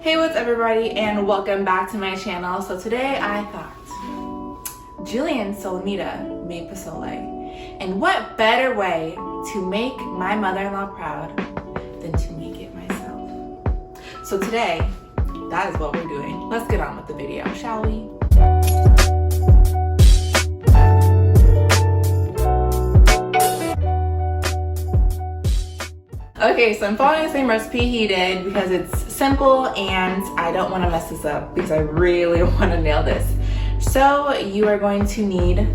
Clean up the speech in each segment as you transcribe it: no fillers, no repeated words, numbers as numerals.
Hey, what's everybody, and welcome back to my channel. So today I thought Jillian Solomita made pozole, and what better way to make my mother-in-law proud than to make it myself. So today, that is what we're doing. Let's get on with the video, shall we? Okay, so I'm following the same recipe he did because it's simple and I don't want to mess this up because I really want to nail this. So you are going to need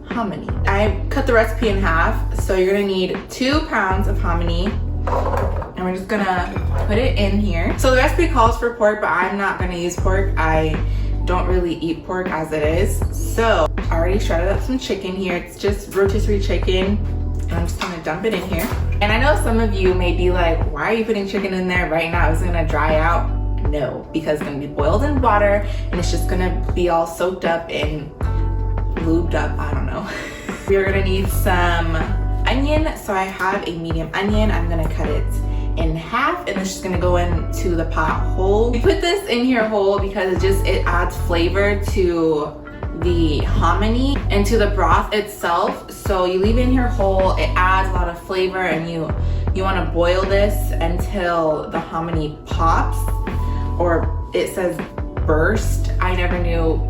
hominy. I cut the recipe in half, so you're going to need 2 pounds of hominy, and we're just going to put it in here. So the recipe calls for pork, but I'm not going to use pork. I don't really eat pork as it is. So I already shredded up some chicken here. It's just rotisserie chicken. And I'm just gonna dump it in here. And I know some of you may be like, why are you putting chicken in there right now? Is it gonna dry out? No, because it's gonna be boiled in water and it's just gonna be all soaked up and lubed up, I don't know. We're gonna need some onion. So I have a medium onion. I'm gonna cut it in half and it's just gonna go into the pot whole. We put this in here whole because it adds flavor to the hominy and to the broth itself. So you leave it in here whole, it adds a lot of flavor, and you want to boil this until the hominy pops, or it says burst. I never knew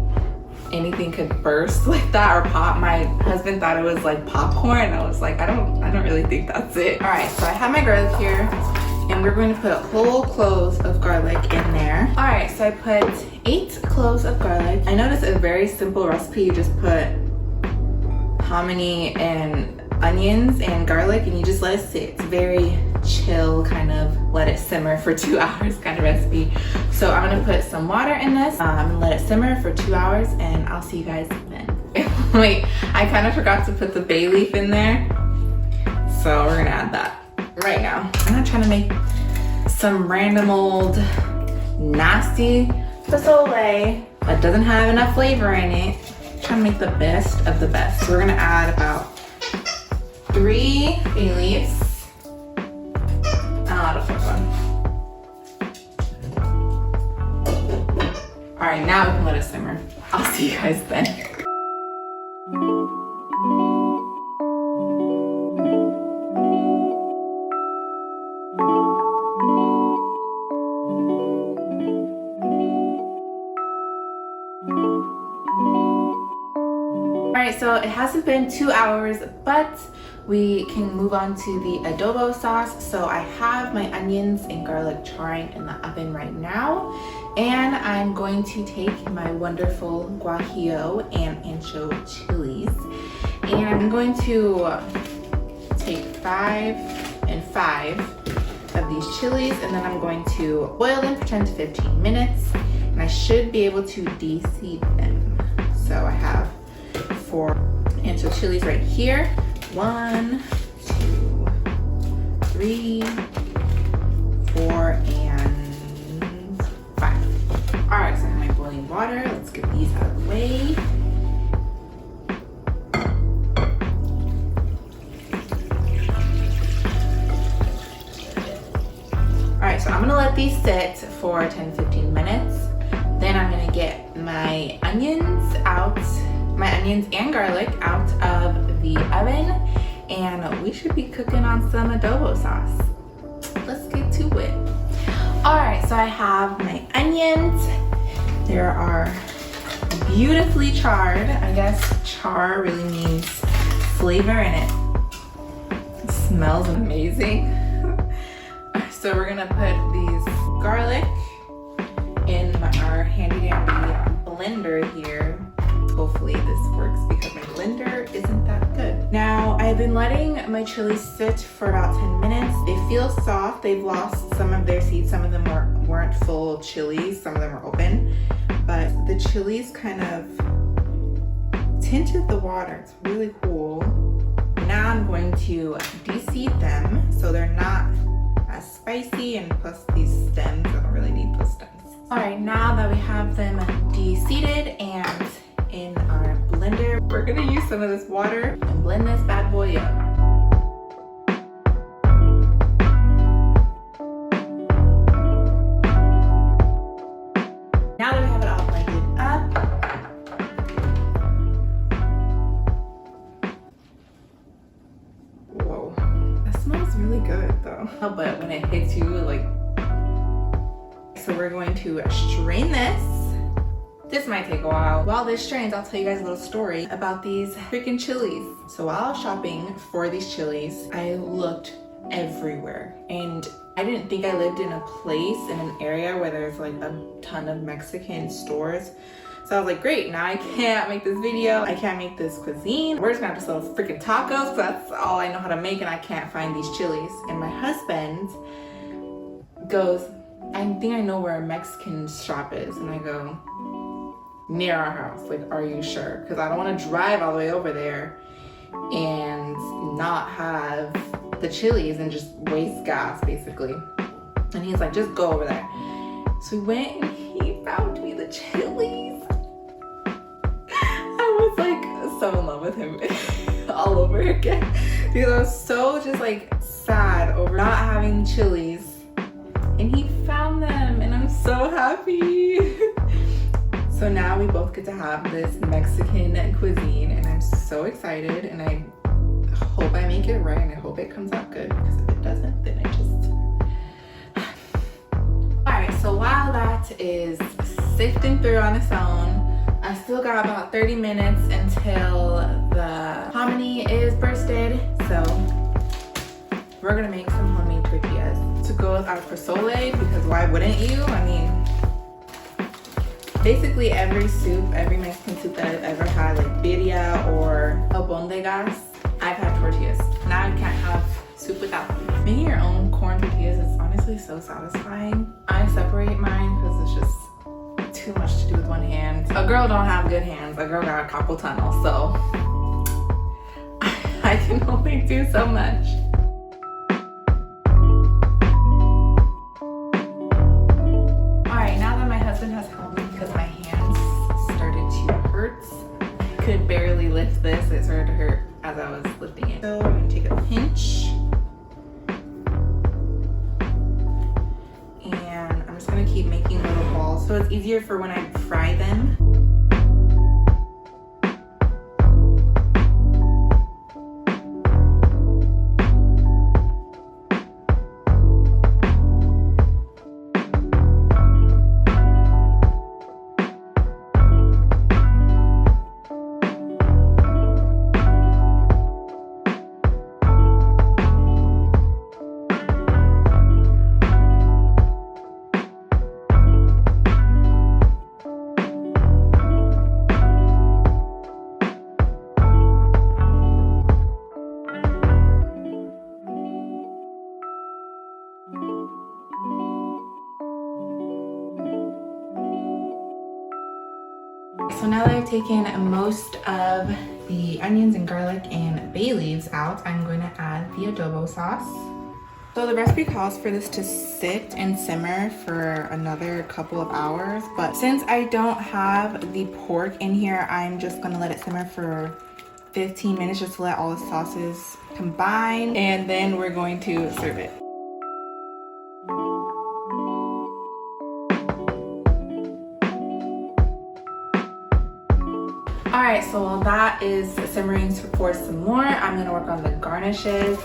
anything could burst like that or pop. My husband thought it was like popcorn. I was like, I don't really think that's it. All right, so I have my garlic here, and we're going to put whole cloves of garlic in there. All right, so I put 8 cloves of garlic. I noticed a very simple recipe. You just put hominy and onions and garlic and you just let it sit. It's very chill, kind of let it simmer for 2 hours kind of recipe. So I'm gonna put some water in this. I'm gonna let it simmer for 2 hours and I'll see you guys then. Wait, I kind of forgot to put the bay leaf in there. So we're gonna add that right now. I'm not trying to make some random old nasty pozole that doesn't have enough flavor in it. I'm trying to make the best of the best. So we're gonna add about 3 bay leaves. I'll add a 4th one. All right, now we can let it simmer. I'll see you guys then. Alright, so it hasn't been 2 hours, but we can move on to the adobo sauce. So I have my onions and garlic charring in the oven right now, and I'm going to take my wonderful guajillo and ancho chilies, and I'm going to take 5 and 5 of these chilies, and then I'm going to boil them for 10 to 15 minutes, and I should be able to de-seed them. So I have 4 ancho chilies right here. 1, 2, 3, 4, and 5. All right, so I have my boiling water. Let's get these out of the way. All right, so I'm gonna let these sit for 10-15 minutes. Then I'm gonna get my onions and garlic out of the oven, and we should be cooking on some adobo sauce. Let's get to it. All right, so I have my onions. They are beautifully charred. I guess char really means flavor, and it smells amazing. So we're gonna put these garlic in our handy dandy blender here. Hopefully this works because my blender isn't that good. Now, I've been letting my chilies sit for about 10 minutes. They feel soft. They've lost some of their seeds. Some of them weren't full chilies. Some of them are open. But the chilies kind of tinted the water. It's really cool. Now I'm going to de-seed them so they're not as spicy, and plus these stems, I don't really need those stems. All right, now that we have them de-seeded and in our blender, we're gonna use some of this water and blend this bad boy up. so we're going to strain this. This might take a while. While this strains, I'll tell you guys a little story about these freaking chilies. So while I was shopping for these chilies, I looked everywhere, and I didn't think I lived in a place, in an area where there's like a ton of Mexican stores. So I was like, great, now I can't make this video. I can't make this cuisine. We're just gonna have to sell freaking tacos. So that's all I know how to make, and I can't find these chilies. And my husband goes, I think I know where a Mexican shop is. And I go, near our house. Like, are you sure? Because I don't want to drive all the way over there and not have the chilies and just waste gas, basically. And he's like, just go over there. So we went and he found me the chilies. I was like so in love with him all over again, because I was so just like sad over not having chilies, and he found them, and I'm so happy. So now we both get to have this Mexican cuisine, and I'm so excited, and I hope I make it right, and I hope it comes out good, because if it doesn't, then I just... Alright, so while that is sifting through on its own, I still got about 30 minutes until the hominy is bursted, so we're gonna make some homemade tortillas to go with our pozole, because why wouldn't you? I mean, basically every soup, every Mexican soup that I've ever had, like birria or albondigas, I've had tortillas. Now I can't have soup without them. Making your own corn tortillas is honestly so satisfying. I separate mine because it's just too much to do with one hand. A girl don't have good hands. A girl got a carpal tunnel, so I can only do so much. Alright, now that my husband has helped me, because my hands started to hurt. I could barely lift this. It started to hurt as I was lifting it. So I'm gonna take a pinch. And I'm just gonna keep making little balls so it's easier for when I fry them. So now that I've taken most of the onions and garlic and bay leaves out, I'm going to add the adobo sauce. So the recipe calls for this to sit and simmer for another couple of hours, but since I don't have the pork in here, I'm just going to let it simmer for 15 minutes just to let all the sauces combine, and then we're going to serve it. Alright, so while that is simmering for some more, I'm gonna work on the garnishes.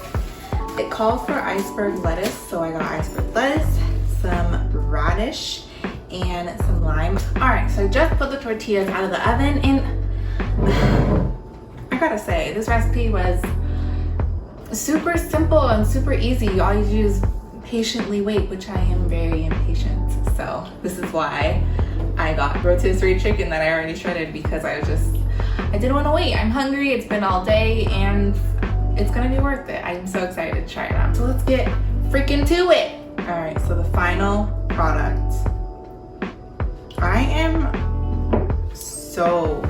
It calls for iceberg lettuce, so I got iceberg lettuce, some radish, and some lime. Alright, so I just put the tortillas out of the oven, and I gotta say, this recipe was super simple and super easy. All you do is patiently wait, which I am very impatient. So this is why I got rotisserie chicken that I already shredded, because I didn't want to wait. I'm hungry, it's been all day, and it's gonna be worth it. I'm so excited to try it out. So let's get freaking to it. All right, so the final product. I am so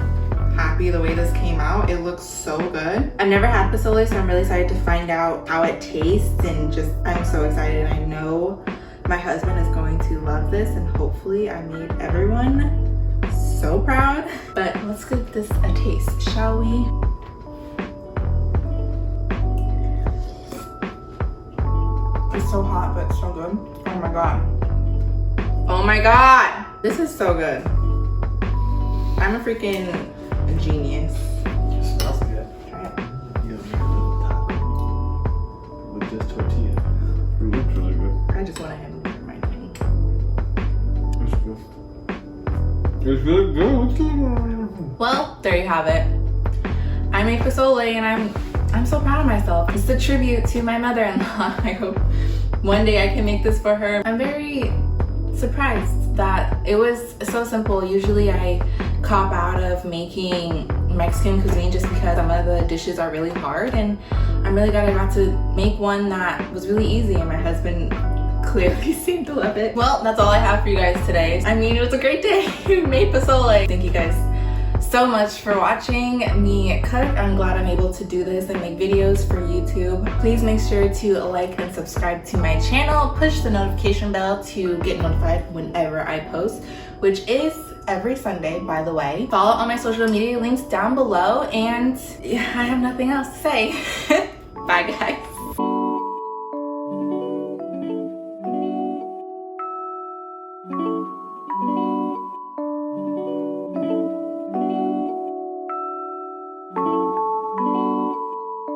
happy the way this came out. It looks so good. I've never had pozole, so I'm really excited to find out how it tastes, and just, I'm so excited. I know my husband is going to love this, and hopefully I made everyone so proud. But let's give this a taste, shall we? It's so hot, but so good. Oh my god. Oh my god! This is so good. I'm a freaking genius. It smells good. Try it. You have a taco with just tortilla. It looks really good. I just went ahead and put my thing. It's really good. Well, there you have it. I made pozole and I'm so proud of myself. It's a tribute to my mother-in-law. I hope one day I can make this for her. I'm very surprised that it was so simple. Usually I cop out of making Mexican cuisine just because some of the dishes are really hard, and I'm really glad I got to make one that was really easy, and my husband clearly seemed to love it. Well, that's all I have for you guys today. I mean, it was a great day. We made pozole. Thank you guys so much for watching me cook. I'm glad I'm able to do this and make videos for YouTube. Please make sure to like and subscribe to my channel. Push the notification bell to get notified whenever I post, which is every Sunday, by the way. Follow all my social media links down below, and I have nothing else to say. Bye, guys.